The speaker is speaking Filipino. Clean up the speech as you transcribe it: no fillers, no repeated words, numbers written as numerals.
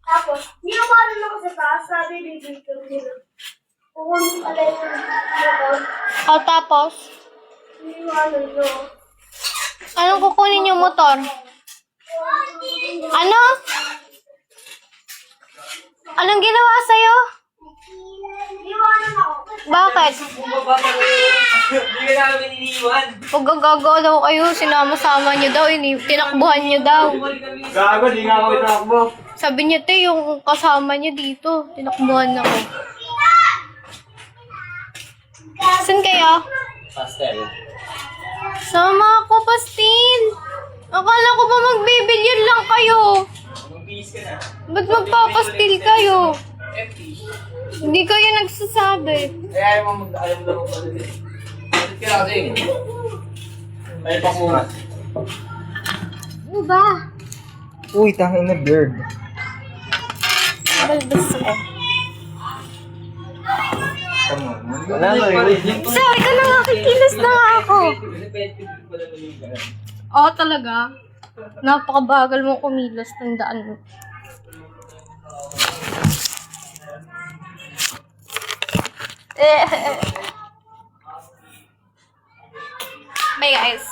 Tapos, niyawanan ako sa taas, sabi dito. Kukunin pala yung motor. O, tapos? Niyawanan ko. Anong kukunin yung motor? Ano? Anong ginawa sa'yo? Niyawanan ako. Bakit? Hindi ka namin iniiwan. Pag gagalaw kayo, sinama-sama niyo daw, tinakbuhan niyo daw. Gago, di nga ako itakbo. Sabi niya, te, yung kasama niya dito, tinakbuhan ako. Saan kayo? Pastel. Sama ako, Pastil. Akala ko ba magbibilyan lang kayo? Mag-bihis ka na. Ba't magpapastil kayo? FP. Hindi kayo nagsasabi. Ayaw mo lang pa din. Bakit ka kasi? Ay, pakunga. Ano ba? Uy, tangin na bird. Balbas ako. Come on. Wala na rin. Sorry ka na nga, kikilos na nga ako. Oo, talaga. Napakabagal mo kumilos, tandaan mo. Bye guys.